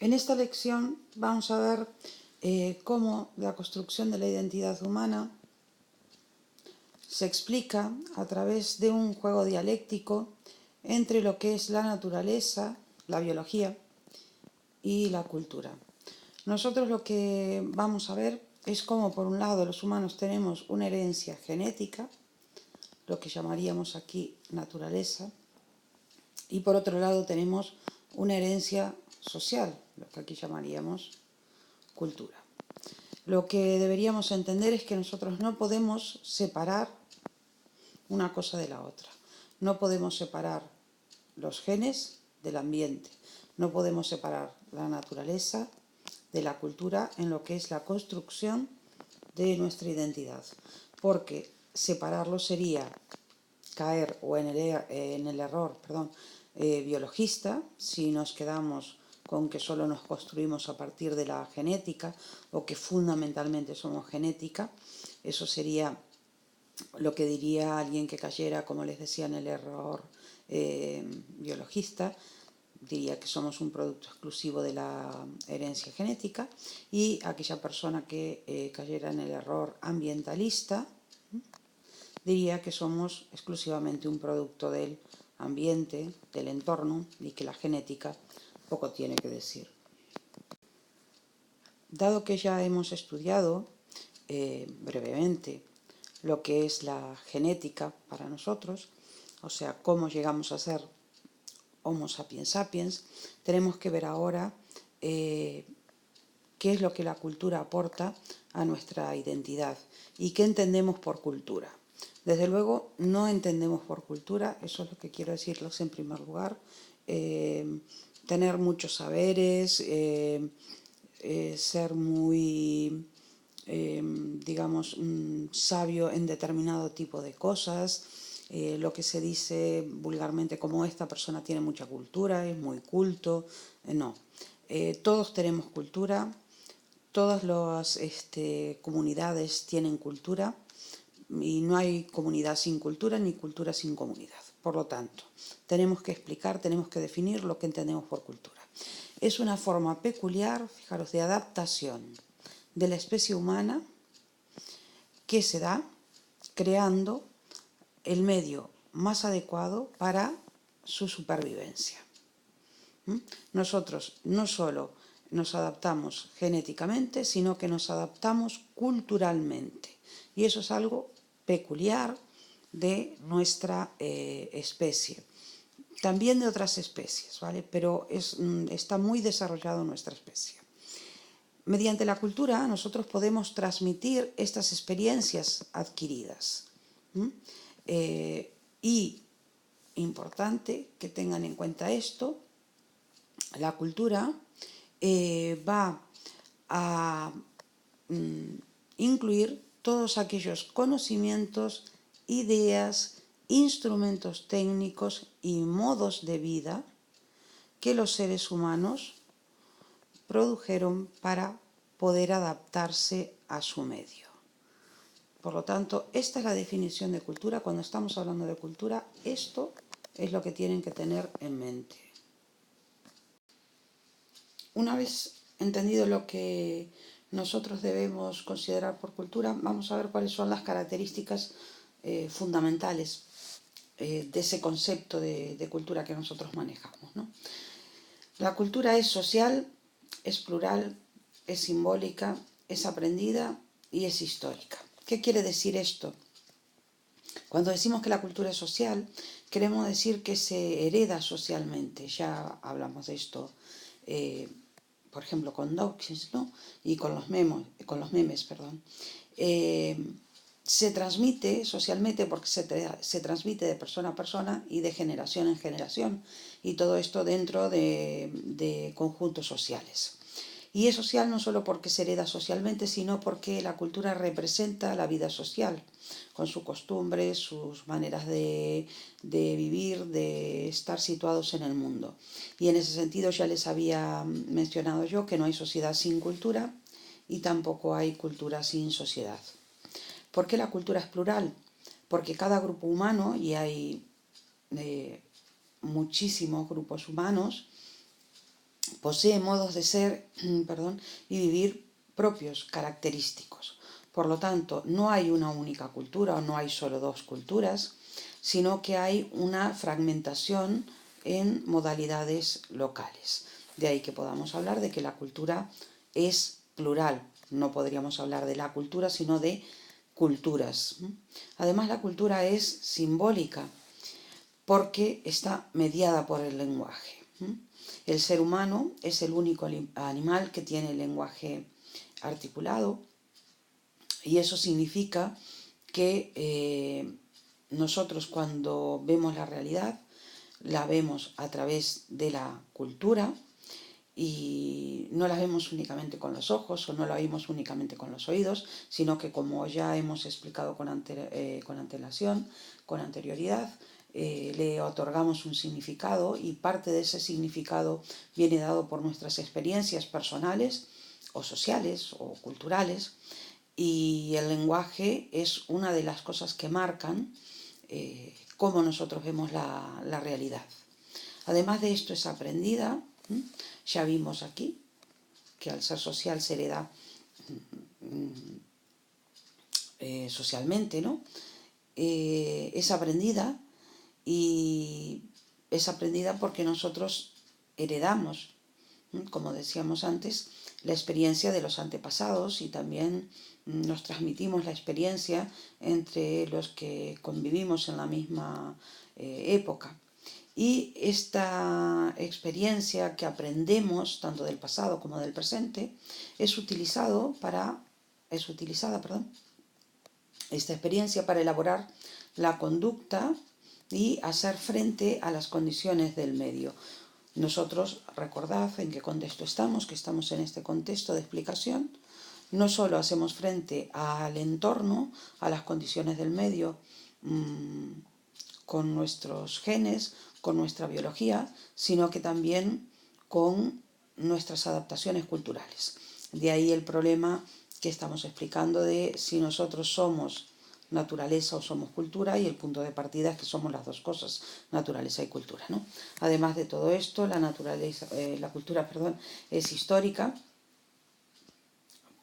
En esta lección vamos a ver cómo la construcción de la identidad humana se explica a través de un juego dialéctico entre lo que es la naturaleza, la biología y la cultura. Nosotros lo que vamos a ver es cómo, por un lado, los humanos tenemos una herencia genética, lo que llamaríamos aquí naturaleza, y por otro lado tenemos una herencia social, lo que aquí llamaríamos cultura. Lo que deberíamos entender es que nosotros no podemos separar una cosa de la otra. No podemos separar los genes del ambiente. No podemos separar la naturaleza de la cultura en lo que es la construcción de nuestra identidad. Porque separarlo sería caer o en el error biologista si nos quedamos con que solo nos construimos a partir de la genética o que fundamentalmente somos genética. Eso sería lo que diría alguien que cayera, como les decía, en el error biologista. Diría que somos un producto exclusivo de la herencia genética, y aquella persona que cayera en el error ambientalista diría que somos exclusivamente un producto del ambiente, del entorno, y que la genética poco tiene que decir. Dado que ya hemos estudiado brevemente lo que es la genética para nosotros, o sea, cómo llegamos a ser Homo sapiens sapiens, tenemos que ver ahora qué es lo que la cultura aporta a nuestra identidad y qué entendemos por cultura. Desde luego, no entendemos por cultura, eso es lo que quiero decirles en primer lugar, tener muchos saberes, ser muy, digamos, sabio en determinado tipo de cosas, lo que se dice vulgarmente como esta persona tiene mucha cultura, es muy culto. No, todos tenemos cultura, todas las comunidades tienen cultura, y no hay comunidad sin cultura ni cultura sin comunidad. Por lo tanto, tenemos que explicar, tenemos que definir lo que entendemos por cultura. Es una forma peculiar, fijaros, de adaptación de la especie humana que se da creando el medio más adecuado para su supervivencia. Nosotros no solo nos adaptamos genéticamente, sino que nos adaptamos culturalmente. Y eso es algo peculiar de nuestra especie. También de otras especies, ¿vale? Pero está muy desarrollado en nuestra especie. Mediante la cultura nosotros podemos transmitir estas experiencias adquiridas. Y, importante que tengan en cuenta esto, la cultura va a incluir todos aquellos conocimientos, ideas, instrumentos técnicos y modos de vida que los seres humanos produjeron para poder adaptarse a su medio. Por lo tanto, esta es la definición de cultura. Cuando estamos hablando de cultura, esto es lo que tienen que tener en mente. Una vez entendido lo que nosotros debemos considerar por cultura, vamos a ver cuáles son las características fundamentales de ese concepto de cultura que nosotros manejamos, ¿no? La cultura es social, es plural, es simbólica, es aprendida y es histórica. ¿Qué quiere decir esto? Cuando decimos que la cultura es social, queremos decir que se hereda socialmente. Ya hablamos de esto, por ejemplo, con Dawkins, ¿no? Y con los memes. Se transmite socialmente porque se transmite de persona a persona y de generación en generación, y todo esto dentro de conjuntos sociales. Y es social no solo porque se hereda socialmente, sino porque la cultura representa la vida social, con sus costumbres, sus maneras de vivir, de estar situados en el mundo. Y en ese sentido ya les había mencionado yo que no hay sociedad sin cultura y tampoco hay cultura sin sociedad. ¿Por qué la cultura es plural? Porque cada grupo humano, y hay muchísimos grupos humanos, posee modos de ser perdón, y vivir propios, característicos. Por lo tanto, no hay una única cultura o no hay solo dos culturas, sino que hay una fragmentación en modalidades locales. De ahí que podamos hablar de que la cultura es plural. No podríamos hablar de la cultura, sino de culturas. Además, la cultura es simbólica porque está mediada por el lenguaje. El ser humano es el único animal que tiene el lenguaje articulado y eso significa que nosotros cuando vemos la realidad la vemos a través de la cultura y no la vemos únicamente con los ojos o no la oímos únicamente con los oídos, sino que como ya hemos explicado con antelación, con anterioridad, le otorgamos un significado y parte de ese significado viene dado por nuestras experiencias personales o sociales o culturales y el lenguaje es una de las cosas que marcan cómo nosotros vemos la realidad. Además de esto es aprendida, ya vimos aquí que al ser social se hereda socialmente, ¿no? Es aprendida y es aprendida porque nosotros heredamos, como decíamos antes, la experiencia de los antepasados y también nos transmitimos la experiencia entre los que convivimos en la misma época. Y esta experiencia que aprendemos tanto del pasado como del presente es utilizada esta experiencia para elaborar la conducta y hacer frente a las condiciones del medio. Nosotros, recordad en qué contexto estamos, que estamos en este contexto de explicación, no solo hacemos frente al entorno, a las condiciones del medio, con nuestros genes, con nuestra biología, sino que también con nuestras adaptaciones culturales. De ahí el problema que estamos explicando de si nosotros somos naturaleza o somos cultura, y el punto de partida es que somos las dos cosas, naturaleza y cultura, ¿no? Además de todo esto, la cultura es histórica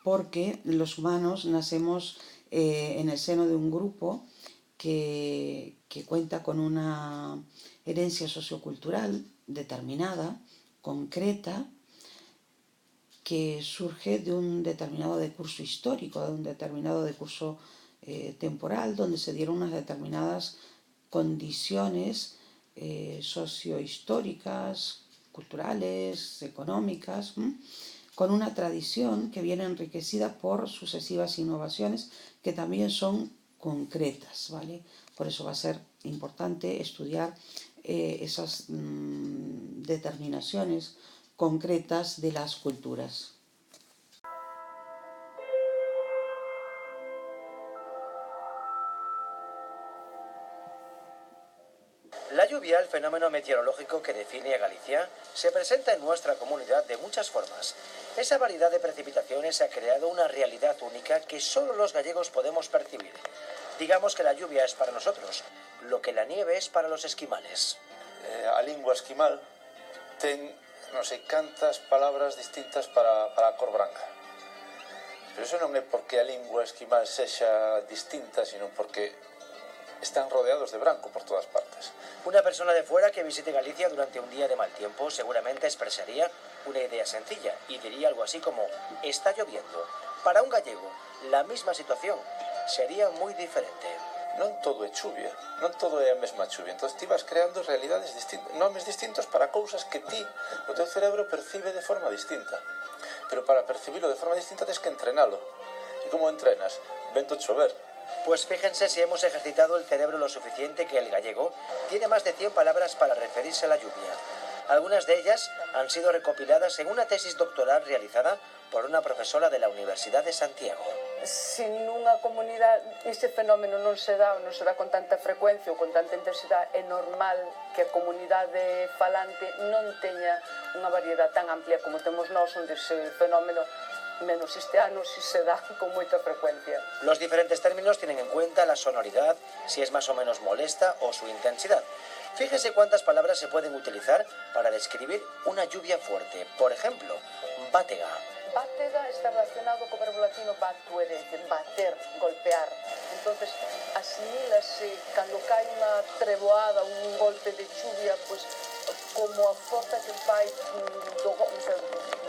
porque los humanos nacemos en el seno de un grupo que cuenta con una herencia sociocultural determinada, concreta, que surge de un determinado decurso histórico, de un determinado decurso temporal, donde se dieron unas determinadas condiciones sociohistóricas, culturales, económicas, con una tradición que viene enriquecida por sucesivas innovaciones que también son concretas, ¿vale? Por eso va a ser importante estudiar esas determinaciones concretas de las culturas. La lluvia, el fenómeno meteorológico que define a Galicia, se presenta en nuestra comunidad de muchas formas. Esa variedad de precipitaciones ha creado una realidad única que solo los gallegos podemos percibir. Digamos que la lluvia es para nosotros, lo que la nieve es para los esquimales. A lingua esquimal ten non sei cantas palabras distintas para a cor branca. Pero iso non é porque a lingua esquimal sexa distinta, sino porque están rodeados de branco por todas partes. Una persona de fuera que visite Galicia durante un día de mal tiempo seguramente expresaría una idea sencilla y diría algo así como «está lloviendo». Para un gallego, la misma situación sería muy diferente. Non todo é chuvia, non todo é a mesma chuvia. Entón ti vas creando realidades distintas, nomes distintos para cousas que ti, o teu cerebro, percibe de forma distinta. Pero para percibilo de forma distinta tens que entrenalo. E como entrenas? Vento chover. Pues fíjense si hemos ejercitado el cerebro lo suficiente que el gallego tiene más de 100 palabras para referirse a la lluvia. Algunas de ellas han sido recopiladas en una tesis doctoral realizada por una profesora de la Universidad de Santiago. Se nunha comunidade ese fenómeno non se dá con tanta frecuencia ou con tanta intensidade, é normal que a comunidade falante non teña unha variedade tan amplia como temos nós, onde ese fenómeno menos este ano si se da con moita frecuencia. Los diferentes términos tienen en cuenta la sonoridad, si es más o menos molesta o su intensidad. Fíjese cuántas palabras se pueden utilizar para describir una lluvia fuerte. Por ejemplo, bátega. Bátega está relacionado co verbo latino batuere, de bater, golpear. Entonces, asimílase cando cae unha treboada, un golpe de chuvia, pues, como a forza que fai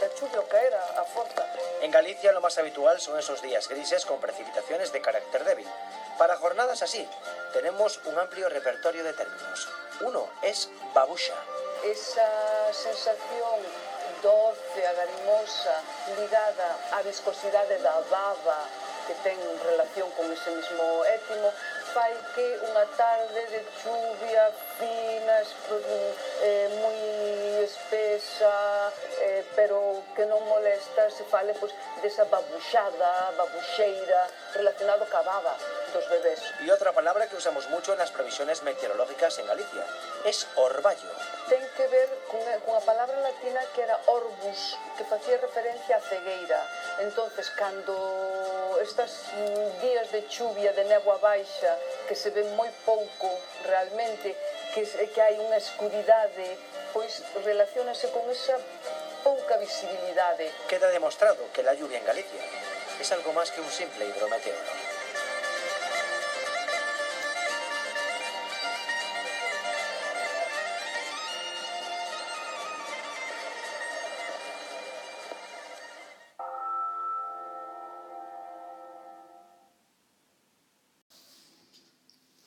da chuvia o caer a forza. En Galicia lo más habitual son esos días grises con precipitaciones de carácter débil. Para jornadas así, tenemos un amplio repertorio de términos. Uno es babuxa. Esa sensación doce, agarimosa, ligada á viscosidade da baba, que ten relación con ese mismo étimo, fai que unha tarde de chuvia fina, moi espesa, pero que non molesta, se fale pues, desa babuxada, babuxeira, relacionado ca baba dos bebés. Y otra palabra que usamos mucho en las previsiones meteorológicas en Galicia es orvallo. Ten que ver cunha palabra latina que era orbus, que facía referencia á cegueira. Entonces, cando estes días de chuvia, de néboa baixa, que se ven moi pouco realmente, que hai unha escuridade, pois relaciónase con esa pouca visibilidade. Queda demostrado que la lluvia en Galicia es algo más que un simple hidrometeoro.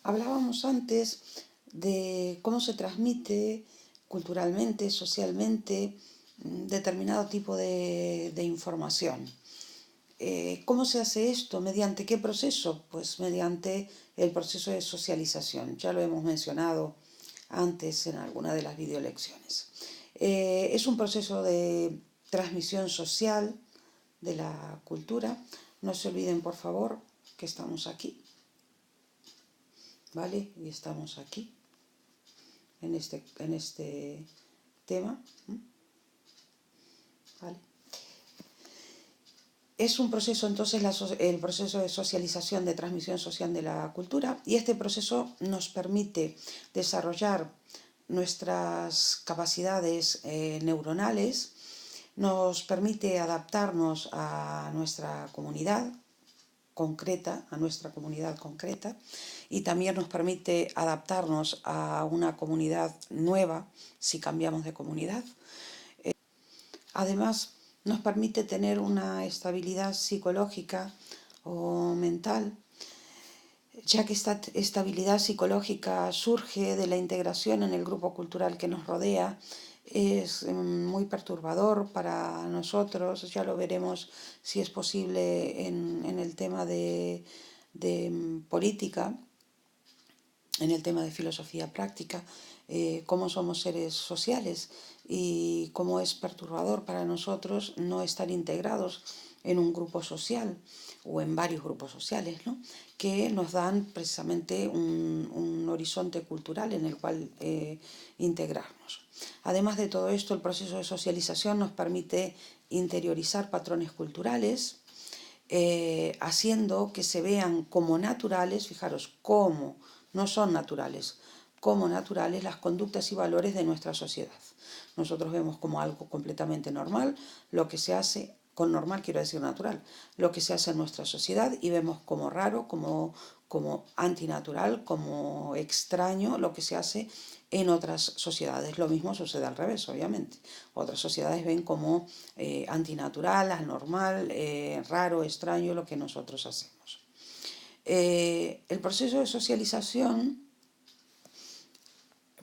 Hablábamos antes de cómo se transmite culturalmente, socialmente, determinado tipo de información. ¿Cómo se hace esto? ¿Mediante qué proceso? Pues mediante el proceso de socialización. Ya lo hemos mencionado antes en alguna de las videolecciones. Es un proceso de transmisión social de la cultura. No se olviden, por favor, que estamos aquí. ¿Vale? Y estamos aquí, en este tema. ¿Vale? Es un proceso, entonces, el proceso de socialización, de transmisión social de la cultura, y este proceso nos permite desarrollar nuestras capacidades neuronales, nos permite adaptarnos a nuestra comunidad concreta, y también nos permite adaptarnos a una comunidad nueva si cambiamos de comunidad. Además, nos permite tener una estabilidad psicológica o mental, ya que esta estabilidad psicológica surge de la integración en el grupo cultural que nos rodea. Es muy perturbador para nosotros, ya lo veremos si es posible en el tema de política, en el tema de filosofía práctica, cómo somos seres sociales y cómo es perturbador para nosotros no estar integrados en un grupo social o en varios grupos sociales, ¿no? Que nos dan precisamente un horizonte cultural en el cual integrarnos. Además de todo esto, el proceso de socialización nos permite interiorizar patrones culturales, haciendo que se vean como naturales, fijaros, cómo no son naturales, como naturales las conductas y valores de nuestra sociedad. Nosotros vemos como algo completamente normal lo que se hace, con normal quiero decir natural, lo que se hace en nuestra sociedad, y vemos como raro, como antinatural, como extraño lo que se hace en otras sociedades. Lo mismo sucede al revés, obviamente. Otras sociedades ven como antinatural, anormal, raro, extraño lo que nosotros hacemos. El proceso de socialización,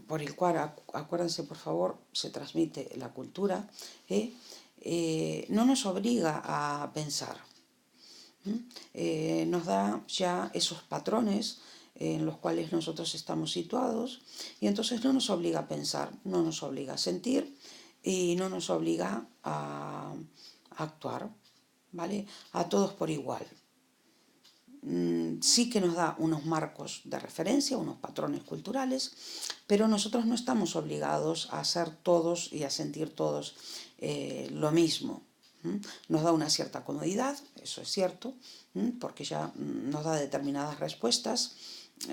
por el cual, acuérdense por favor, se transmite la cultura, no nos obliga a pensar. Nos da ya esos patrones en los cuales nosotros estamos situados, y entonces no nos obliga a pensar, no nos obliga a sentir y no nos obliga a actuar, ¿vale? A todos por igual. Sí que nos da unos marcos de referencia, unos patrones culturales, pero nosotros no estamos obligados a hacer todos y a sentir todos lo mismo. Nos da una cierta comodidad, eso es cierto, porque ya nos da determinadas respuestas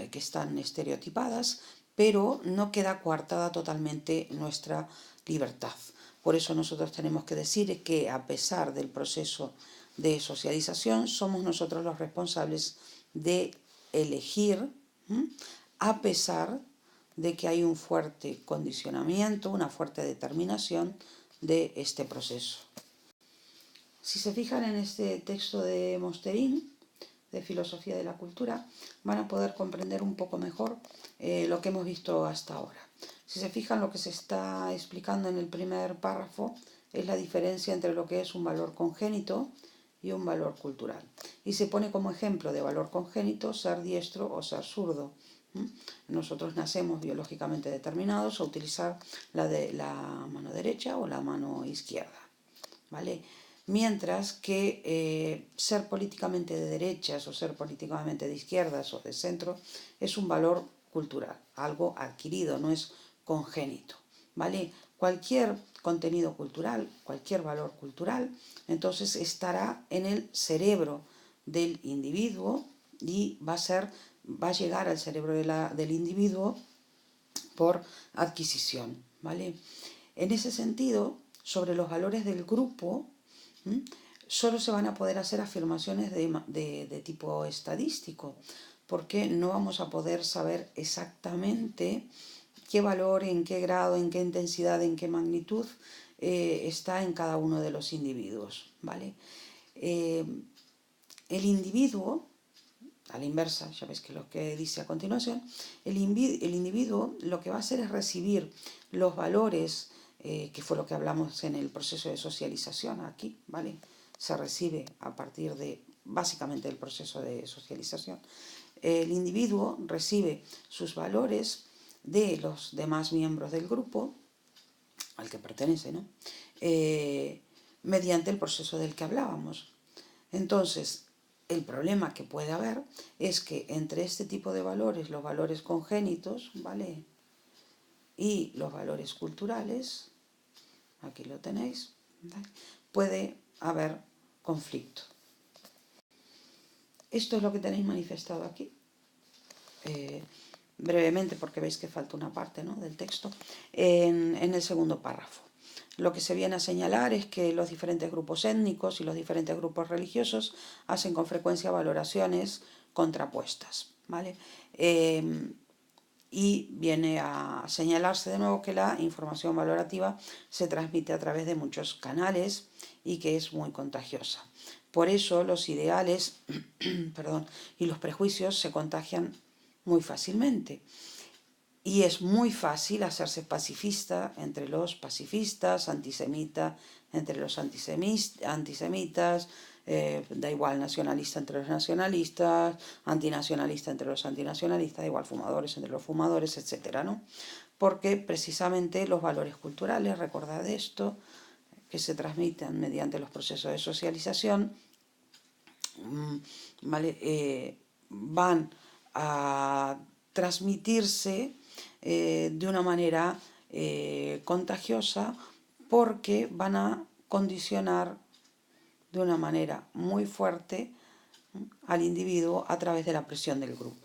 que están estereotipadas, pero no queda coartada totalmente nuestra libertad. Por eso nosotros tenemos que decir que a pesar del proceso de socialización, somos nosotros los responsables de elegir, a pesar de que hay un fuerte condicionamiento, una fuerte determinación de este proceso. Si se fijan en este texto de Mosterín, de Filosofía de la Cultura, van a poder comprender un poco mejor lo que hemos visto hasta ahora. Si se fijan, lo que se está explicando en el primer párrafo es la diferencia entre lo que es un valor congénito y un valor cultural. Y se pone como ejemplo de valor congénito ser diestro o ser zurdo. Nosotros nacemos biológicamente determinados a utilizar la mano derecha o la mano izquierda, ¿vale? Mientras que ser políticamente de derechas o ser políticamente de izquierdas o de centro es un valor cultural, algo adquirido, no es congénito, ¿vale? Cualquier contenido cultural, cualquier valor cultural, entonces estará en el cerebro del individuo y va a llegar al cerebro del individuo por adquisición, ¿vale? En ese sentido, sobre los valores del grupo, solo se van a poder hacer afirmaciones de tipo estadístico, porque no vamos a poder saber exactamente qué valor, en qué grado, en qué intensidad, en qué magnitud está en cada uno de los individuos, ¿vale? El individuo, a la inversa, ya ves que lo que dice a continuación, el individuo lo que va a hacer es recibir los valores, que fue lo que hablamos en el proceso de socialización aquí, ¿vale? Se recibe a partir de, básicamente, el proceso de socialización. El individuo recibe sus valores de los demás miembros del grupo al que pertenece, ¿no? Mediante el proceso del que hablábamos. Entonces, el problema que puede haber es que entre este tipo de valores, los valores congénitos, ¿vale?, y los valores culturales, aquí lo tenéis, ¿vale?, puede haber conflicto. Esto es lo que tenéis manifestado aquí. Brevemente, porque veis que falta una parte, ¿no?, del texto, en el segundo párrafo. Lo que se viene a señalar es que los diferentes grupos étnicos y los diferentes grupos religiosos hacen con frecuencia valoraciones contrapuestas, ¿vale? Y viene a señalarse de nuevo que la información valorativa se transmite a través de muchos canales y que es muy contagiosa. Por eso los ideales y los prejuicios se contagian muy fácilmente. Y es muy fácil hacerse pacifista entre los pacifistas, antisemita entre los antisemitas, da igual nacionalista entre los nacionalistas, antinacionalista entre los antinacionalistas, da igual fumadores entre los fumadores, etcétera, ¿no? Porque precisamente los valores culturales, recordad esto, que se transmiten mediante los procesos de socialización, ¿vale?, van a transmitirse de una manera contagiosa, porque van a condicionar de una manera muy fuerte al individuo a través de la presión del grupo.